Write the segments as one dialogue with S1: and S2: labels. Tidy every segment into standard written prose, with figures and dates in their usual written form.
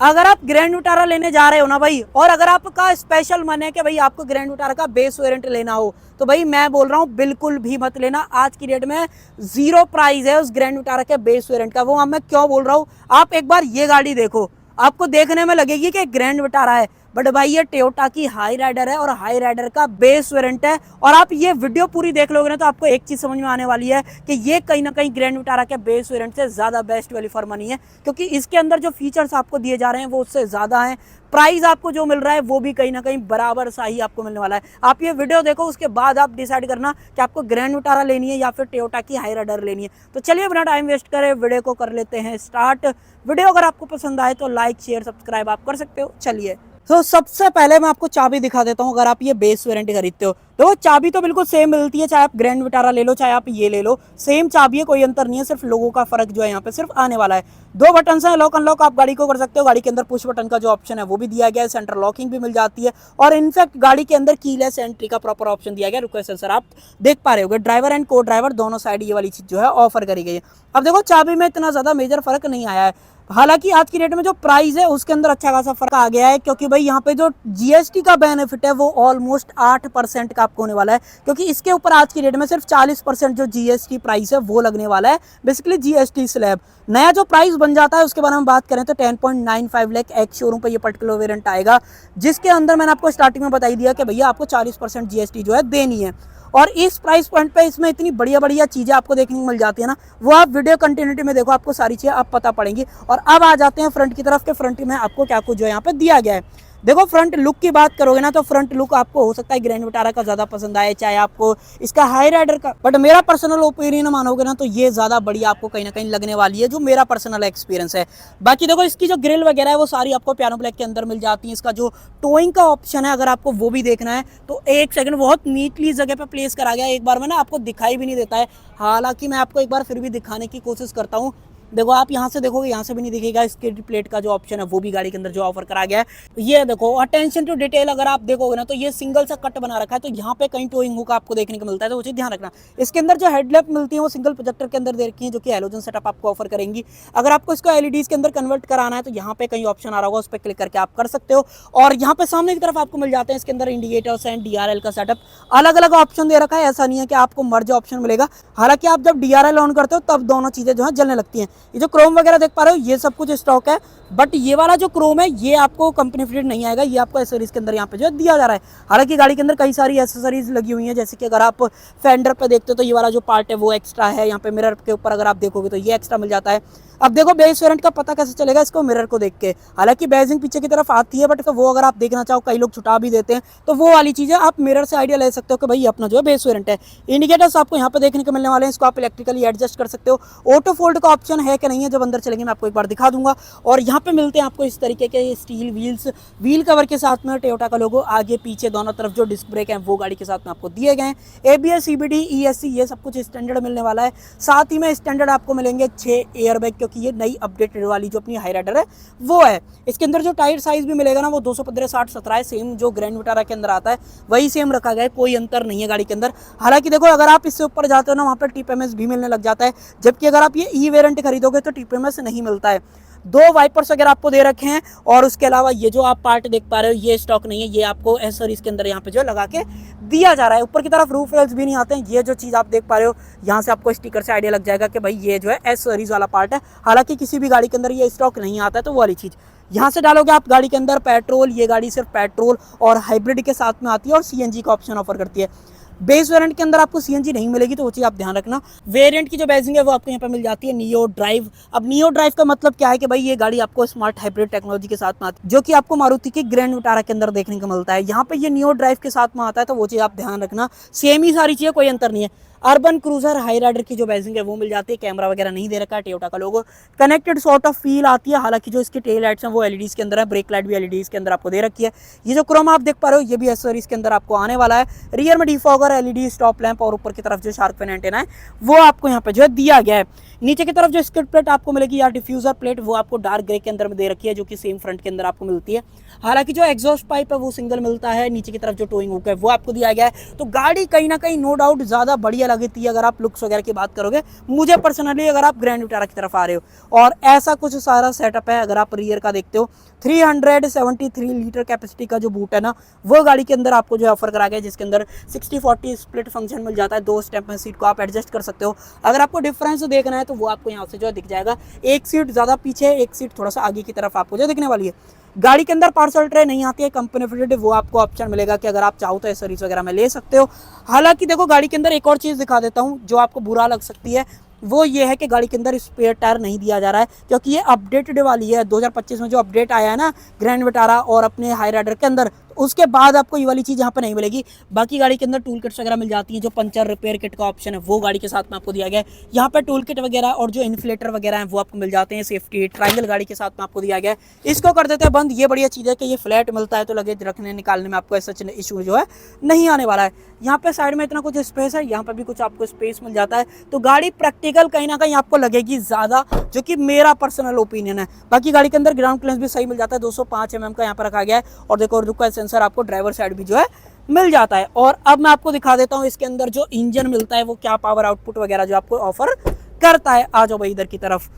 S1: अगर आप grand Vitara लेने जा रहे हो ना भाई, और अगर आपका स्पेशल मन है कि भाई आपको ग्रैंड विटारा का बेस वेरिएंट लेना हो, तो भाई मैं बोल रहा हूँ बिल्कुल भी मत लेना। आज की डेट में जीरो प्राइस है उस ग्रैंड विटारा के बेस वेरिएंट का। वो मैं क्यों बोल रहा हूँ, आप एक बार ये गाड़ी देखो, आपको देखने में लगेगी कि ग्रैंड विटारा है, बट भाई ये टोयोटा की हाई राइडर है और हाई राइडर का बेस वेरिएंट है। और आप ये वीडियो पूरी देख लोगे ना तो आपको एक चीज समझ में आने वाली है कि ये कहीं ना कहीं ग्रैंड विटारा के बेस वेरिएंट से ज्यादा बेस्ट वैल्यू फॉर मनी है, क्योंकि इसके अंदर जो फीचर्स आपको दिए जा रहे हैं वो उससे ज्यादा है। प्राइस आपको जो मिल रहा है वो भी कहीं ना कहीं बराबर सा ही आपको मिलने वाला है। आप ये वीडियो देखो, उसके बाद आप डिसाइड करना कि आपको ग्रैंड विटारा लेनी है या फिर टोयोटा की हाई राइडर लेनी है। तो चलिए बिना टाइम वेस्ट करे वीडियो को कर लेते हैं स्टार्ट। वीडियो अगर आपको पसंद आए तो लाइक शेयर सब्सक्राइब आप कर सकते हो। चलिए तो सबसे पहले मैं आपको चाबी दिखा देता हूँ। अगर आप ये बेस वेरिएंट खरीदते हो तो चाबी तो बिल्कुल सेम मिलती है, चाहे आप ग्रैंड विटारा ले लो चाहे आप ये ले लो, सेम चाबी है, कोई अंतर नहीं है। सिर्फ लोगों का फर्क जो है यहाँ पे सिर्फ आने वाला है। दो बटन से लॉक अनलॉक आप गाड़ी को कर सकते हो। गाड़ी के अंदर पुश बटन का जो ऑप्शन है वो भी दिया गया है, सेंटर लॉकिंग भी मिल जाती है, और इनफैक्ट गाड़ी के अंदर कीलेस एंट्री का प्रॉपर ऑप्शन दिया गया। रिक्वेस्ट सेंसर आप देख पा रहे होगे, ड्राइवर एंड को ड्राइवर दोनों साइड ये वाली चीज जो है ऑफर करी गई है। अब देखो चाबी में इतना ज्यादा मेजर फर्क नहीं आया है, हालांकि आज की डेट में जो प्राइस है उसके अंदर अच्छा खासा फर्क आ गया है, क्योंकि भाई यहाँ पे जो जीएसटी का बेनिफिट है वो ऑलमोस्ट 8% का आपको होने वाला है, क्योंकि इसके ऊपर आज की डेट में सिर्फ 40% जो जीएसटी प्राइस है वो लगने वाला है, बेसिकली जीएसटी स्लैब। नया जो प्राइस बन जाता है उसके बारे में बात करें तो 10.95 लाख एक्स शोरूम पे ये पर्टिकुलर वेरिएंट आएगा, जिसके अंदर मैंने आपको स्टार्टिंग में बताई दिया कि भैया आपको 40% जीएसटी जो है देनी है। और इस प्राइस पॉइंट पे इसमें इतनी बढ़िया बढ़िया चीजें आपको देखने को मिल जाती है ना, वो आप वीडियो कंटिन्यूटी में देखो, आपको सारी चीजें अब पता पड़ेंगी। और अब आ जाते हैं फ्रंट की तरफ के। फ्रंट में आपको क्या कुछ जो है यहाँ पे दिया गया है। देखो फ्रंट लुक की बात करोगे ना तो फ्रंट लुक आपको हो सकता है ग्रैंड विटारा का ज्यादा पसंद आए, चाहे आपको इसका हाई राइडर का, बट मेरा पर्सनल ओपिनियन मानोगे ना तो ये ज्यादा बढ़िया आपको कहीं ना कहीं लगने वाली है, जो मेरा पर्सनल एक्सपीरियंस है। बाकी देखो इसकी जो ग्रिल वगैरह है वो सारी आपको पियानो ब्लैक के अंदर मिल जाती है। इसका जो टोइंग का ऑप्शन है अगर आपको वो भी देखना है तो एक सेकंड, बहुत नीटली जगह पे प्लेस करा गया है, एक बार में ना आपको दिखाई भी नहीं देता है, हालांकि मैं आपको एक बार फिर भी दिखाने की कोशिश करता हूँ। देखो आप यहाँ से देखोगे, यहाँ से भी नहीं दिखेगा। इसके प्लेट का जो ऑप्शन है वो भी गाड़ी के अंदर जो ऑफर करा गया है, ये देखो अटेंशन टू डिटेल अगर आप देखोगे ना तो ये सिंगल सा कट बना रखा है, तो यहाँ पे कहीं टोइंग हुक आपको देखने को मिलता है, तो वो चीज ध्यान रखना। इसके अंदर जो हेडलैम्प मिलती है वो सिंगल प्रोजेक्टर के अंदर दे रखी है, जो कि हेलोजन सेटअप आपको ऑफर करेंगी। अगर आपको इसको एलईडीज के अंदर कन्वर्ट कराना है तो यहाँ पे कहीं ऑप्शन आ रहा होगा, उस पर क्लिक करके आप कर सकते हो। और यहाँ पे सामने की तरफ आपको मिल जाते हैं इसके अंदर इंडिकेटर्स एंड डीआरएल का सेटअप, अलग अलग ऑप्शन दे रखा है। ऐसा नहीं है कि आपको मर्ज ऑप्शन मिलेगा, हालांकि आप जब डीआरएल ऑन करते हो तब दोनों चीजें जो है जलने लगती हैं। ये जो क्रोम वगैरह देख पा रहे हो ये सब कुछ स्टॉक है, बट ये वाला जो क्रोम है ये आपको कंपनी फिटेड नहीं आएगा, ये आपको एसेसरीज के अंदर यहाँ पे जो है दिया जा रहा है। हालांकि गाड़ी के अंदर कई सारी एसेसरीज लगी हुई हैं, जैसे कि अगर आप फेंडर पे देखते हो तो ये वाला जो पार्ट है वो एक्स्ट्रा है, यहाँ पे मिरर के ऊपर अगर आप देखोगे तो ये एक्स्ट्रा मिल जाता है। अब देखो बेस वेरिएंट का पता कैसे चलेगा इसको मिरर को देख के, हालांकि बेजिंग पीछे की तरफ आती है, बट वो अगर आप देखना चाहो कई लोग छुटा भी देते हैं, तो वो वाली चीजें आप मिरर से आइडिया ले सकते हो कि भाई अपना जो है बेस वेरिएंट है। इंडिकेटर्स आपको यहाँ पे देखने को मिलने वाले हैं, इसको आप इलेक्ट्रिकली एडजस्ट कर सकते हो। ऑटो फोल्ड का ऑप्शन है कि नहीं है, जब अंदर चलेंगे मैं आपको एक बार दिखा दूंगा। और यहाँ पे मिलते हैं आपको इस तरीके के स्टील व्हील्स, व्हील कवर के साथ में टोयोटा का लोगो, आगे पीछे दोनों तरफ जो डिस्क ब्रेक है वो गाड़ी के साथ में आपको दिए गए हैं। एबीएस सीबीडी ईएससी ये सब कुछ स्टैंडर्ड मिलने वाला है। साथ ही में स्टैंडर्ड आपको मिलेंगे 6 एयरबैग, क्योंकि ये नई अपडेटेड वाली जो अपनी हाई राइडर है वो है। इसके अंदर जो टायर साइज भी मिलेगा ना वो 215 60 17 सेम जो ग्रैंड विटारा के अंदर आता है वही सेम रखा गया है, कोई अंतर नहीं है गाड़ी के अंदर। हालांकि देखो अगर आप इससे ऊपर जाते हो ना वहाँ पर टीपीएमएस भी मिलने लग जाता है, जबकि अगर आप ये ई वेरिएंट खरीदोगे तो टीपीएमएस नहीं मिलता है। 2 वाइपर्स वगैरह आपको दे रखे हैं, और उसके अलावा ये जो आप पार्ट देख पा रहे हो ये स्टॉक नहीं है, ये आपको एसेसरीज के अंदर यहाँ पे जो लगा के दिया जा रहा है। ऊपर की तरफ रूफ रेल्स भी नहीं आते हैं। ये जो चीज़ आप देख पा रहे हो यहाँ से आपको स्टिकर से आइडिया लग जाएगा कि भाई ये जो है एसेसरीज वाला पार्ट है, हालांकि किसी भी गाड़ी के अंदर ये स्टॉक नहीं आता है, तो वो वाली चीज़ यहाँ से डालोगे आप गाड़ी के अंदर। पेट्रोल, ये गाड़ी सिर्फ पेट्रोल और हाइब्रिड के साथ में आती है, और सीएनजी का ऑप्शन ऑफर करती है। बेस वेरिएंट के अंदर आपको सीएनजी नहीं मिलेगी, तो वो चीज़ आप ध्यान रखना। वेरिएंट की जो बेसिंग है वो आपको यहाँ पे मिल जाती है नियो ड्राइव। अब नियो ड्राइव का मतलब क्या है कि भाई ये गाड़ी आपको स्मार्ट हाइब्रिड टेक्नोलॉजी के साथ में आती है, जो कि आपको मारुति की ग्रैंड विटारा के अंदर देखने को मिलता है। यहाँ पे ये नियो ड्राइव के साथ में आता है, तो वो चीज़ आप ध्यान रखना। सेम ही सारी चीज़ें, कोई अंतर नहीं है। अर्बन क्रूजर हाई राइडर की जो बेसिंग है वो मिल जाती है। कैमरा वगैरह नहीं दे रखा है, टोयोटा का लोगो, कनेक्टेड सॉर्ट ऑफ फील आती है। हालांकि जो इसकी टेल लाइट्स हैं वो एलईडीज के अंदर है, ब्रेक लाइट भी एलईडीज के अंदर आपको दे रखी है। ये जो क्रोम आप देख पा रहे हो ये भी एसेसरीज के अंदर आपको आने वाला है। रियर में डिफॉगर, एलईडी स्टॉप लैंप, और ऊपर की तरफ जो शार्क फिन एंटेना है वो आपको यहाँ पे जो है दिया गया है। नीचे की तरफ जो स्किड प्लेट आपको मिलेगी या डिफ्यूजर प्लेट वो आपको डार्क ग्रे के अंदर में दे रखी है, जो कि सेम फ्रंट के अंदर आपको मिलती है। हालांकि जो एग्जॉस्ट पाइप है वो सिंगल मिलता है। नीचे की तरफ जो टोइंग हुक है वो आपको दिया गया है। तो गाड़ी कहीं ना कहीं नो डाउट ज्यादा बढ़िया लगती है अगर आप लुक्स वगैरह की बात करोगे मुझे पर्सनली, अगर आप ग्रैंड विटारा की तरफ आ रहे हो। और ऐसा कुछ सारा सेटअप है। अगर आप रियर का देखते हो 373 लीटर कैपेसिटी का जो बूट है ना, वो गाड़ी के अंदर आपको जो ऑफर करा गया है, जिसके अंदर 60-40 स्प्लिट फंक्शन मिल जाता है। 2 स्टेप में सीट को आप एडजस्ट कर सकते हो। अगर आपको डिफरेंस देखना है तो वो आपको यहाँ से जो दिख जाएगा, एक सीट ज़्यादा पीछे, एक सीट थोड़ा सा आगे की तरफ आपको जो दिखने वाली है। गाड़ी के अंदर पार्सल ट्रे नहीं आती है कंपनी फिटेड, वो आपको ऑप्शन मिलेगा कि अगर आप चाहो तो एसेसरीज वगैरह में ले सकते हो। हालांकि देखो गाड़ी के अंदर एक और चीज़ दिखा देता हूँ जो आपको बुरा लग सकती है, वो ये है कि गाड़ी के अंदर स्पेयर टायर नहीं दिया जा रहा है, क्योंकि ये अपडेटेड वाली है। 2025 में जो अपडेट आया है ना ग्रैंड विटारा और अपने हाई राइडर के अंदर, उसके बाद आपको ये वाली चीज़ यहाँ पर नहीं मिलेगी। बाकी गाड़ी के अंदर टूल किट्स वगैरह मिल जाती हैं। जो पंचर रिपेयर किट का ऑप्शन है वो गाड़ी के साथ में आपको दिया गया है। यहाँ पर टूल किट वगैरह और जो इन्फ्लेटर वगैरह हैं वो आपको मिल जाते हैं। सेफ्टी ट्रायंगल गाड़ी के साथ में आपको दिया गया है। इसको कर देते हैं बंद। ये बढ़िया चीज़ है कि ये फ्लैट मिलता है, तो लगेज रखने निकालने में आपको ऐसा इशू जो है नहीं आने वाला है। यहाँ पे साइड में इतना कुछ स्पेस है, यहाँ पर भी कुछ आपको स्पेस मिल जाता है। तो गाड़ी प्रैक्टिकल कहीं ना कहीं आपको लगेगी ज़्यादा, जो कि मेरा पर्सनल ओपिनियन है। बाकी गाड़ी के अंदर ग्राउंड क्लियरेंस भी सही मिल जाता है। 205 mm का यहाँ पर रखा गया है। और देखो रुक सेंसर आपको ड्राइवर साइड भी जो है मिल जाता है। और अब मैं आपको दिखा देता हूँ इसके अंदर जो इंजन मिलता है वो क्या पावर आउटपुट वगैरह जो आपको ऑफर करता है। आ जाओ भाई इधर की तरफ।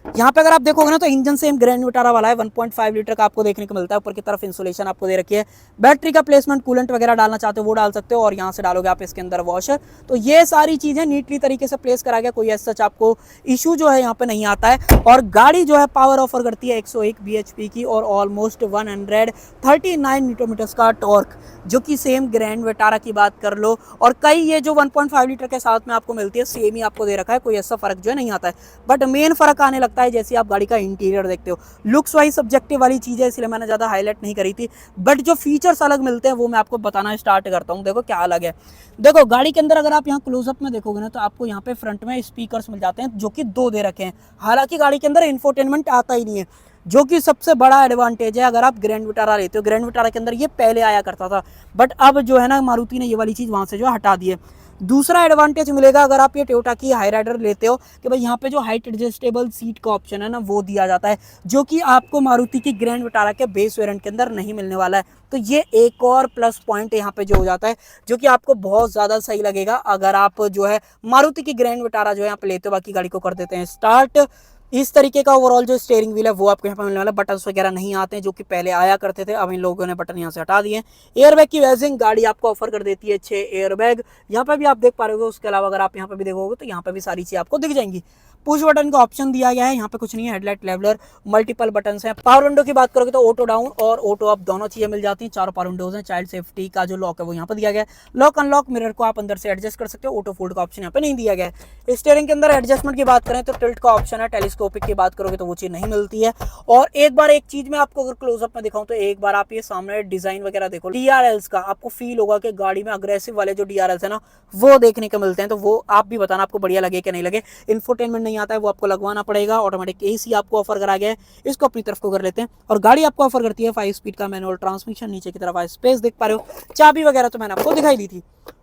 S1: यहाँ पे अगर आप देखोगे ना तो इंजन सेम ग्रैंड विटारा वाला है। 1.5 लीटर का आपको देखने को मिलता है। ऊपर की तरफ इंसुलेशन आपको दे रखी है। बैटरी का प्लेसमेंट, कूलेंट वगैरह डालना चाहते हो वो डाल सकते हो, और यहाँ से डालोगे आप इसके अंदर वॉशर। तो ये सारी चीज़ें नीटली तरीके से प्लेस करा गया। कोई ऐसा सच आपको इशू जो है यहाँ पे नहीं आता है। और गाड़ी जो है पावर ऑफर करती है 101 bhp की और ऑलमोस्ट 139 न्यूटन का टॉर्क, जो कि सेम ग्रैंड विटारा की बात कर लो और कई ये जो 1.5 लीटर के साथ में आपको मिलती है सेम ही आपको दे रखा है। कोई ऐसा फर्क जो है नहीं आता है। बट मेन फर्क आने लगता है जैसे आप गाड़ी का इंटीरियर देखते हो। लुक्स वाइज सब्जेक्टिव वाली चीज़ है, इसलिए मैंने ज़्यादा हाईलाइट नहीं करी थी। बट जो फीचर्स अलग मिलते हैं वो मैं आपको बताना स्टार्ट करता हूँ। देखो क्या अलग है। देखो गाड़ी के अंदर अगर आप यहाँ क्लोजअप में देखोगे ना तो आपको यहाँ पे फ्रंट में स्पीकर्स मिल जाते हैं, जो कि 2 दे रखे हैं। हालांकि गाड़ी के अंदर इंफोटेनमेंट आता ही नहीं है, जो कि सबसे बड़ा एडवांटेज है अगर आप ग्रैंड विटारा लेते हो। ग्रैंड विटारा के अंदर ये पहले आया करता था, बट अब जो है ना मारुति ने ये वाली चीज़ वहाँ से जो हटा दी है। दूसरा एडवांटेज मिलेगा अगर आप ये टोयोटा की हाई राइडर लेते हो कि भाई यहाँ पे जो हाइट एडजस्टेबल सीट का ऑप्शन है ना वो दिया जाता है, जो कि आपको मारुति की ग्रैंड विटारा के बेस वेरिएंट के अंदर नहीं मिलने वाला है। तो ये एक और प्लस पॉइंट यहाँ पे जो हो जाता है, जो कि आपको बहुत ज़्यादा सही लगेगा अगर आप जो है मारुति की ग्रैंड विटारा जो है यहाँ पे लेते हो। बाकी गाड़ी को कर देते हैं स्टार्ट। इस तरीके का ओवरऑल जो स्टीयरिंग व्हील है वो आपको यहाँ पर मिलने वाला है। बटन्स वगैरह नहीं आते हैं, जो कि पहले आया करते थे, अब इन लोगों ने बटन यहाँ से हटा दिए। एयरबैग की वेजिंग गाड़ी आपको ऑफर कर देती है 6 एयरबैग। यहाँ पर भी आप देख पा रहे हो। उसके अलावा अगर आप यहाँ पर भी देखोगे तो यहाँ पर भी सारी चीज़ आपको दिख जाएंगी। पुश बटन का ऑप्शन दिया गया है, यहाँ पे कुछ नहीं है। हेडलाइट लेवलर, मल्टीपल बटन्स हैं। पावर विंडो की बात करोगे तो ऑटो डाउन और ऑटो अप दोनों चीजें मिल जाती हैं। 4 पावर विंडोज हैं। चाइल्ड सेफ्टी का जो लॉक है वो यहाँ पर दिया गया है। लॉक अनलॉक मिरर को आप अंदर से एडजस्ट कर सकते हो। ऑटो फोल्ड का ऑप्शन यहाँ पे नहीं दिया गया है। स्टीयरिंग के अंदर एडजस्टमेंट की बात करें तो टिल्ट का ऑप्शन है। टेलीस्कोपिक की बात करोगे तो वो चीज नहीं मिलती है। और एक बार एक चीज मैं आपको अगर क्लोजअप में दिखाऊं तो एक बार आप ये सामने डिजाइन वगैरह देखो DRLs का, आपको फील होगा कि गाड़ी में अग्रेसिव वाले जो DRLs है ना वो देखने को मिलते हैं। तो वो आप भी बताना आपको बढ़िया लगे कि नहीं लगे। इंफोटेनमेंट नहीं आता है, वो आपको लगवाना पड़ेगा। ऑटोमेटिक AC आपको ऑफर करा गया है, इसको अपनी तरफ को कर लेते हैं। और गाड़ी आपको ऑफर करती है 5 स्पीड का मैनुअल ट्रांसमिशन। नीचे की तरफ स्पेस देख पा रहे हो। चाबी वगैरह तो मैंने आपको दिखाई दी थी।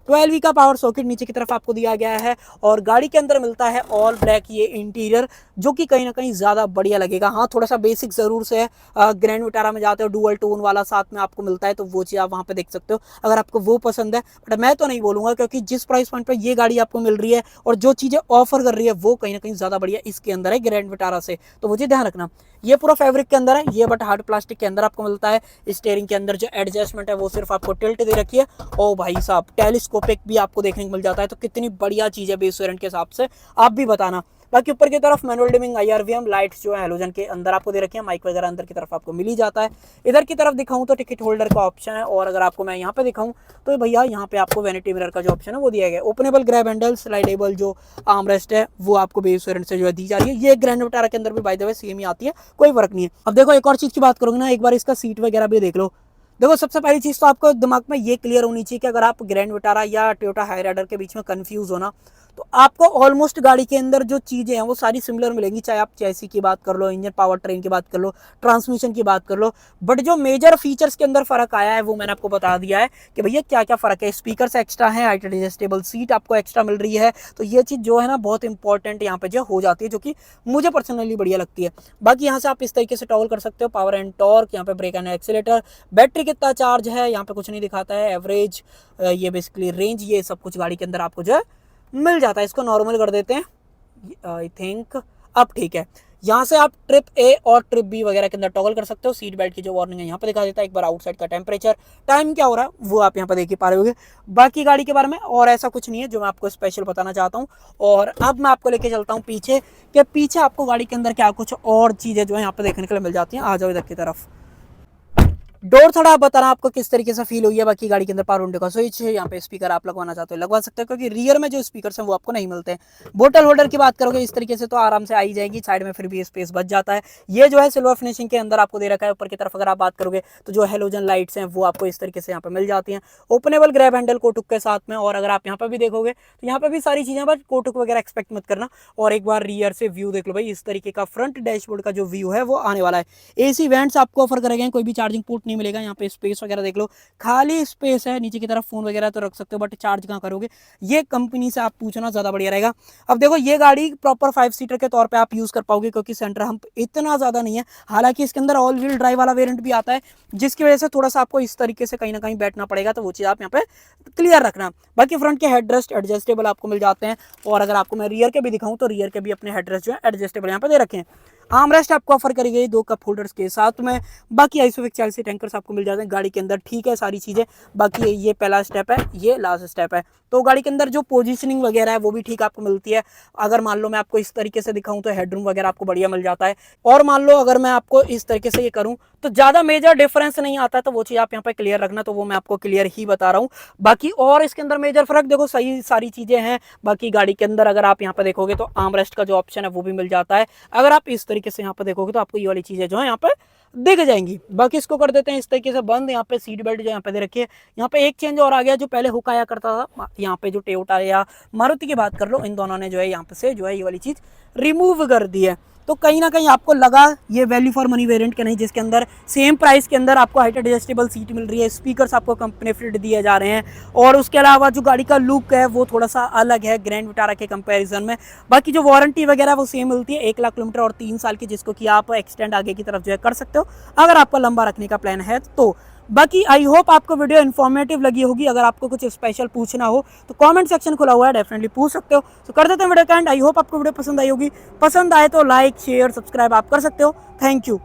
S1: 12V का पावर सॉकेट नीचे की तरफ आपको दिया गया है। और गाड़ी के अंदर मिलता है ऑल ब्लैक ये इंटीरियर, जो कि कहीं ना कहीं ज़्यादा बढ़िया लगेगा। हाँ थोड़ा सा बेसिक ज़रूर से है। ग्रैंड विटारा में जाते हो डुअल टोन वाला साथ में आपको मिलता है, तो वो चीज़ आप वहाँ पे देख सकते हो अगर आपको वो पसंद है। बट मैं तो नहीं बोलूँगा, क्योंकि जिस प्राइस पॉइंट पर ये गाड़ी आपको मिल रही है और जो चीज़ें ऑफर कर रही है वो कहीं ना कहीं ज़्यादा बढ़िया इसके अंदर है ग्रैंड विटारा से। तो वो चीज़ ध्यान रखना। ये पूरा फैब्रिक के अंदर है, ये बट हार्ड प्लास्टिक के अंदर आपको मिलता है। स्टीयरिंग के अंदर जो एडजस्टमेंट है वो सिर्फ आपको टिल्ट दे रखी है। ओ भाई साहब टेलीस्कोपिक भी आपको देखने को मिल जाता है। तो कितनी बढ़िया चीज़ है बेस वेरिएंट के हिसाब से, आप भी बताना। बाकी ऊपर की तरफ मैनुअल डिमिंग IRVM लाइट्स जो है हेलोजन के अंदर आपको दे रखी है। माइक वगैरह अंदर की तरफ आपको मिल ही जाता है। इधर की तरफ दिखाऊं तो टिकट होल्डर का ऑप्शन है। और अगर आपको मैं यहाँ पे दिखाऊं तो भैया यहाँ पे आपको वैनिटी मिरर का जो ऑप्शन है वो दिया गया है। ओपनेबल ग्रैब हैंडल, स्लाइडेबल जो आर्म रेस्ट है वो आपको बेस वेरिएंट से जो है दी जा रही है। ये ग्रैंड विटारा के अंदर भी बाय द वे सेम ही आती है, कोई फर्क नहीं है। अब देखो एक और चीज़ की बात करोगे ना, एक बार इसका सीट वगैरह भी देख लो। देखो सबसे पहली चीज़ तो आपको दिमाग में ये क्लियर होनी चाहिए कि अगर आप ग्रैंड विटारा या टोयोटा हाई राइडर के बीच में कंफ्यूज हो ना, तो आपको ऑलमोस्ट गाड़ी के अंदर जो चीज़ें हैं वो सारी सिमिलर मिलेंगी, चाहे आप चैसी की बात कर लो, इंजन पावर ट्रेन की बात कर लो, ट्रांसमिशन की बात कर लो। बट जो मेजर फीचर्स के अंदर फ़र्क आया है वो मैंने आपको बता दिया है कि भैया क्या क्या फ़र्क है। स्पीकर एक्स्ट्रा है, हाइट एडजस्टेबल सीट आपको एक्स्ट्रा मिल रही है, तो ये चीज़ जो है ना बहुत इंपॉर्टेंट यहाँ पे जो हो जाती है, जो कि मुझे पर्सनली बढ़िया लगती है। बाकी यहाँ से आप इस तरीके से टॉगल कर सकते हो, पावर एंड टॉर्क, यहाँ पे ब्रेक एंड एक्सीलेटर, बैटरी कितना चार्ज है यहाँ पे कुछ नहीं दिखाता है, एवरेज, ये बेसिकली रेंज, ये सब कुछ गाड़ी के अंदर आपको जो है मिल जाता है। इसको नॉर्मल कर देते हैं, आई थिंक अब ठीक है। यहाँ से आप ट्रिप ए और ट्रिप बी वगैरह के अंदर टॉगल कर सकते हो। सीट बेल्ट की जो वार्निंग है यहाँ पे दिखा देता है, एक बार आउटसाइड का टेम्परेचर, टाइम क्या हो रहा है वो आप यहाँ पे देख ही पा रहे होगे। बाकी गाड़ी के बारे में और ऐसा कुछ नहीं है जो मैं आपको स्पेशल बताना चाहता हूँ। और अब मैं आपको लेके चलता हूँ पीछे, कि पीछे आपको गाड़ी के अंदर क्या कुछ और चीज़ें जो है यहाँ पे देखने के लिए मिल जाती हैं। आ जाओ इधर की तरफ। डोर थोड़ा आप बताना आपको किस तरीके से फील हुई है। बाकी गाड़ी के अंदर पावर विंडो का स्विच है, यहाँ पे स्पीकर आप लगवाना चाहते हो लगवा सकते हो, क्योंकि रियर में जो स्पीकर हैं वो आपको नहीं मिलते हैं। बोतल होल्डर की बात करोगे इस तरीके से तो आराम से आई जाएगी, साइड में फिर भी स्पेस बच जाता है। ये जो है सिल्वर फिनिशिंग के अंदर आपको दे रखा है। ऊपर की तरफ अगर आप बात करोगे तो जो हेलोजन लाइट्स हैं वो आपको इस तरीके से यहाँ पे मिल जाती हैं, ओपनेबल ग्रैब हैंडल कोटुक के साथ में। और अगर आप यहाँ पे भी देखोगे तो यहाँ पे भी सारी चीज़ें, बट कोटुक वगैरह एक्सपेक्ट मत करना। और एक बार रियर से व्यू देख लो भाई, इस तरीके का फ्रंट डैशबोर्ड का जो व्यू है वो आने वाला है। एसी वेंट्स आपको ऑफर करेंगे, कोई भी चार्जिंग पोर्ट नहीं मिलेगा यहाँ पे। स्पेस वगैरह देख लो, खाली स्पेस है, नीचे की तरफ फोन वगैरह तो रख सकते हो, बट चार्ज कहाँ करोगे ये कंपनी से आप पूछना ज़्यादा बढ़िया रहेगा। अब देखो ये गाड़ी प्रॉपर 5 सीटर के तौर पे आप यूज़ कर पाओगे, क्योंकि सेंटर हम्प इतना ज़्यादा नहीं है। हालांकि इसके अंदर ऑल व्हील ड्राइव वाला वेरिएंट भी आता है, जिसकी वजह से थोड़ा सा आपको इस तरीके से कहीं ना कहीं बैठना पड़ेगा, तो वो चीज़ आप यहाँ पे क्लियर रखना। बाकी फ्रंट के हेडरेस्ट एडजस्टेबल आपको मिल जाते हैं। और अगर आपको मैं रियर के भी दिखाऊं तो रियर के भी अपने हेडरेस्ट जो है एडजस्टेबल यहाँ पे दे रखे हैं। आर्मरेस्ट आपको ऑफर करी गई 2 कप होल्डर्स के साथ में। बाकी आइसोफिक 40 टैंकर्स आपको मिल जाते हैं गाड़ी के अंदर, ठीक है सारी चीज़ें। बाकी ये पहला स्टेप है, ये लास्ट स्टेप है। तो गाड़ी के अंदर जो पोजीशनिंग वगैरह है वो भी ठीक आपको मिलती है। अगर मान लो मैं आपको इस तरीके से दिखाऊं तो हेडरूम वगैरह आपको बढ़िया मिल जाता है। और मान लो अगर मैं आपको इस तरीके से ये करूं तो ज़्यादा मेजर डिफरेंस नहीं आता, तो वो चीज़ आप यहाँ पे क्लियर रखना, तो वो मैं आपको क्लियर ही बता रहा हूँ। बाकी और इसके अंदर मेजर फर्क देखो, सही सारी चीज़ें हैं। बाकी गाड़ी के अंदर अगर आप यहाँ पे देखोगे तो आर्मरेस्ट का जो ऑप्शन है वो भी मिल जाता है। अगर आप इस तरीके से यहाँ पे देखोगे तो आपको ये वाली चीज़ें जो है यहाँ पे दिख जाएंगी। बाकी इसको कर देते हैं इस तरीके से बंद। यहाँ पे सीट बेल्ट जो यहाँ पे दे रखी है, यहाँ पे एक चेंज और आ गया, जो पहले हुक आया करता था यहाँ पे, जो टोयोटा या मारुति की बात कर लो, इन दोनों ने जो है यहाँ पे से जो है ये वाली चीज़ रिमूव कर दी है। तो कहीं ना कहीं आपको लगा ये वैल्यू फॉर मनी वेरिएंट के नहीं, जिसके अंदर सेम प्राइस के अंदर आपको हाइट एडजस्टेबल सीट मिल रही है, स्पीकर्स आपको कंपनी फिट दिए जा रहे हैं, और उसके अलावा जो गाड़ी का लुक है वो थोड़ा सा अलग है ग्रैंड विटारा के कंपैरिजन में। बाकी जो वारंटी वगैरह वो सेम मिलती है, 1 लाख किलोमीटर और 3 साल की, जिसको कि आप एक्सटेंड आगे की तरफ जो है कर सकते हो अगर आपका लंबा रखने का प्लान है तो। बाकी आई होप आपको वीडियो इन्फॉर्मेटिव लगी होगी। अगर आपको कुछ स्पेशल पूछना हो तो कमेंट सेक्शन खुला हुआ है, डेफिनेटली पूछ सकते हो। तो कर देते हैं वीडियो का एंड। आई होप आपको वीडियो पसंद आई होगी। पसंद आए तो लाइक शेयर सब्सक्राइब आप कर सकते हो। Thank you.